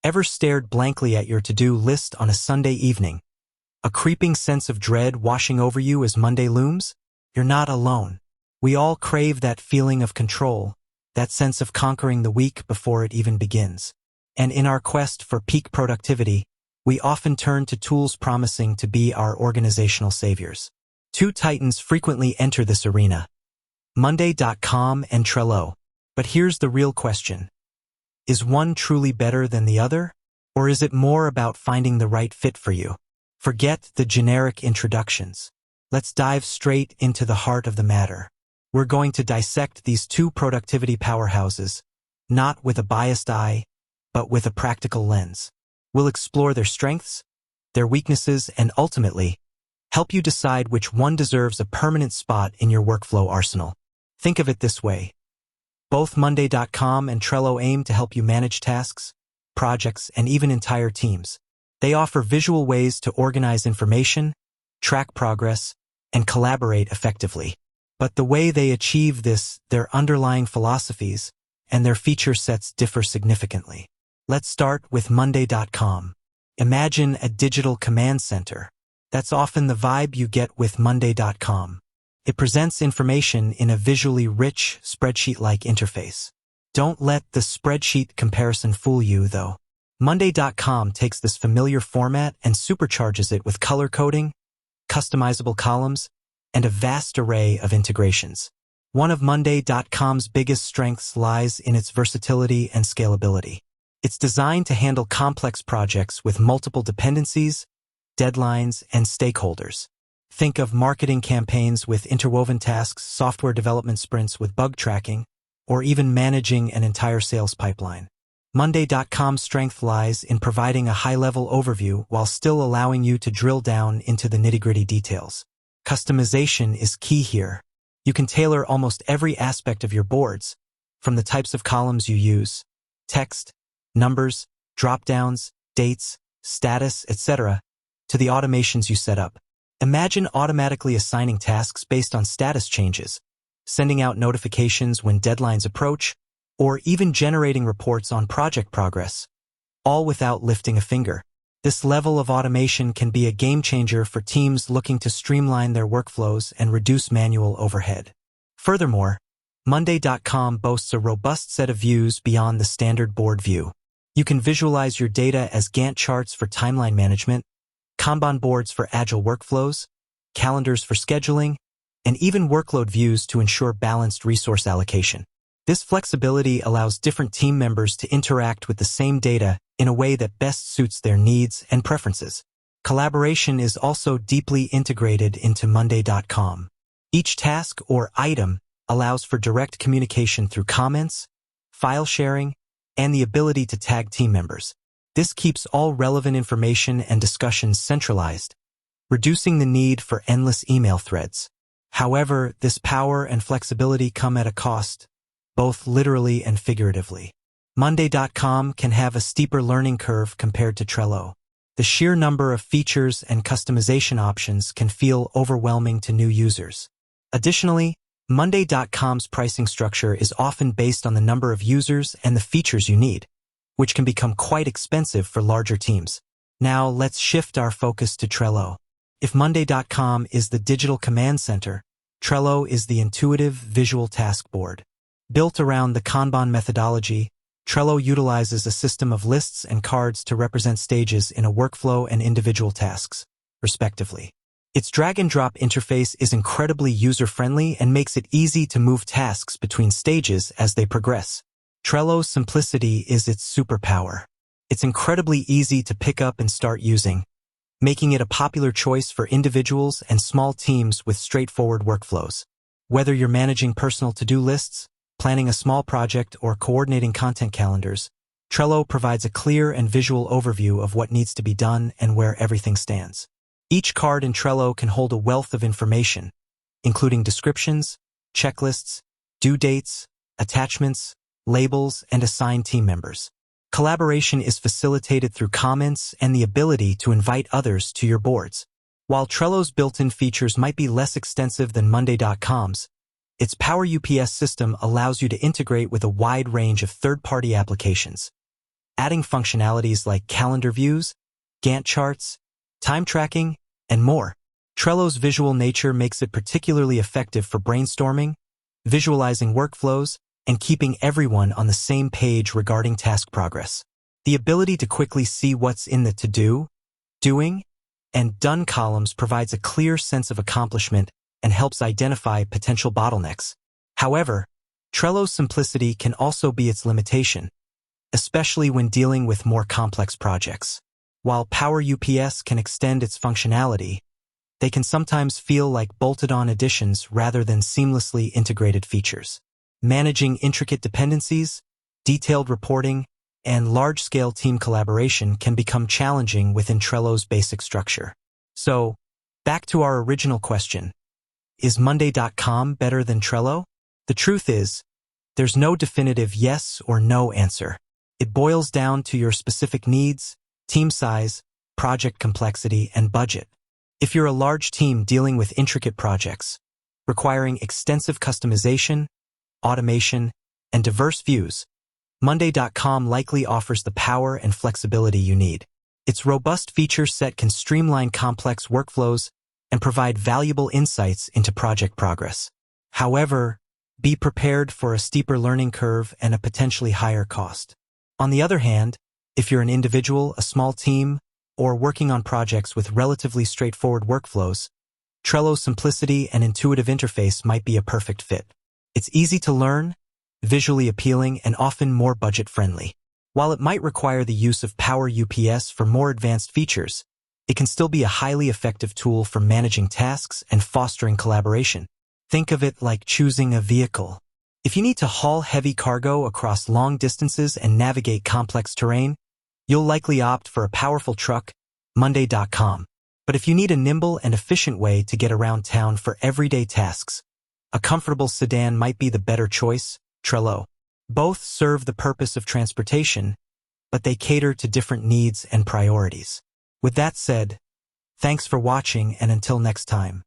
Ever stared blankly at your to-do list on a Sunday evening? A creeping sense of dread washing over you as Monday looms? You're not alone. We all crave that feeling of control, that sense of conquering the week before it even begins. And in our quest for peak productivity, we often turn to tools promising to be our organizational saviors. Two titans frequently enter this arena: Monday.com and Trello. But here's the real question. Is one truly better than the other? Or is it more about finding the right fit for you? Forget the generic introductions. Let's dive straight into the heart of the matter. We're going to dissect these two productivity powerhouses, not with a biased eye, but with a practical lens. We'll explore their strengths, their weaknesses, and ultimately, help you decide which one deserves a permanent spot in your workflow arsenal. Think of it this way. Both Monday.com and Trello aim to help you manage tasks, projects, and even entire teams. They offer visual ways to organize information, track progress, and collaborate effectively. But the way they achieve this, their underlying philosophies, and their feature sets differ significantly. Let's start with Monday.com. Imagine a digital command center. That's often the vibe you get with Monday.com. It presents information in a visually rich, spreadsheet-like interface. Don't let the spreadsheet comparison fool you, though. Monday.com takes this familiar format and supercharges it with color coding, customizable columns, and a vast array of integrations. One of Monday.com's biggest strengths lies in its versatility and scalability. It's designed to handle complex projects with multiple dependencies, deadlines, and stakeholders. Think of marketing campaigns with interwoven tasks, software development sprints with bug tracking, or even managing an entire sales pipeline. Monday.com's strength lies in providing a high-level overview while still allowing you to drill down into the nitty-gritty details. Customization is key here. You can tailor almost every aspect of your boards, from the types of columns you use, text, numbers, drop-downs, dates, status, etc., to the automations you set up. Imagine automatically assigning tasks based on status changes, sending out notifications when deadlines approach, or even generating reports on project progress, all without lifting a finger. This level of automation can be a game-changer for teams looking to streamline their workflows and reduce manual overhead. Furthermore, Monday.com boasts a robust set of views beyond the standard board view. You can visualize your data as Gantt charts for timeline management, Kanban boards for agile workflows, calendars for scheduling, and even workload views to ensure balanced resource allocation. This flexibility allows different team members to interact with the same data in a way that best suits their needs and preferences. Collaboration is also deeply integrated into Monday.com. Each task or item allows for direct communication through comments, file sharing, and the ability to tag team members. This keeps all relevant information and discussions centralized, reducing the need for endless email threads. However, this power and flexibility come at a cost, both literally and figuratively. Monday.com can have a steeper learning curve compared to Trello. The sheer number of features and customization options can feel overwhelming to new users. Additionally, Monday.com's pricing structure is often based on the number of users and the features you need, which can become quite expensive for larger teams. Now let's shift our focus to Trello. If Monday.com is the digital command center, Trello is the intuitive visual task board. Built around the Kanban methodology, Trello utilizes a system of lists and cards to represent stages in a workflow and individual tasks, respectively. Its drag-and-drop interface is incredibly user-friendly and makes it easy to move tasks between stages as they progress. Trello's simplicity is its superpower. It's incredibly easy to pick up and start using, making it a popular choice for individuals and small teams with straightforward workflows. Whether you're managing personal to-do lists, planning a small project, or coordinating content calendars, Trello provides a clear and visual overview of what needs to be done and where everything stands. Each card in Trello can hold a wealth of information, including descriptions, checklists, due dates, attachments, labels, and assigned team members. Collaboration is facilitated through comments and the ability to invite others to your boards. While Trello's built-in features might be less extensive than Monday.com's, its Power UPS system allows you to integrate with a wide range of third-party applications. adding functionalities like calendar views, Gantt charts, time tracking, and more. Trello's visual nature makes it particularly effective for brainstorming, visualizing workflows, and keeping everyone on the same page regarding task progress. The ability to quickly see what's in the to-do, doing, and done columns provides a clear sense of accomplishment and helps identify potential bottlenecks. However, Trello's simplicity can also be its limitation, especially when dealing with more complex projects. While Power UPS can extend its functionality, they can sometimes feel like bolted-on additions rather than seamlessly integrated features. Managing intricate dependencies, detailed reporting, and large-scale team collaboration can become challenging within Trello's basic structure. So, back to our original question. Is Monday.com better than Trello? The truth is, there's no definitive yes or no answer. It boils down to your specific needs, team size, project complexity, and budget. If you're a large team dealing with intricate projects, requiring extensive customization, automation, and diverse views, Monday.com likely offers the power and flexibility you need. Its robust feature set can streamline complex workflows and provide valuable insights into project progress. However, be prepared for a steeper learning curve and a potentially higher cost. On the other hand, if you're an individual, a small team, or working on projects with relatively straightforward workflows, Trello's simplicity and intuitive interface might be a perfect fit. It's easy to learn, visually appealing, and often more budget-friendly. While it might require the use of Power UPS for more advanced features, it can still be a highly effective tool for managing tasks and fostering collaboration. Think of it like choosing a vehicle. If you need to haul heavy cargo across long distances and navigate complex terrain, you'll likely opt for a powerful truck, Monday.com. But if you need a nimble and efficient way to get around town for everyday tasks, a comfortable sedan might be the better choice, Trello. Both serve the purpose of transportation, but they cater to different needs and priorities. With that said, thanks for watching, and until next time.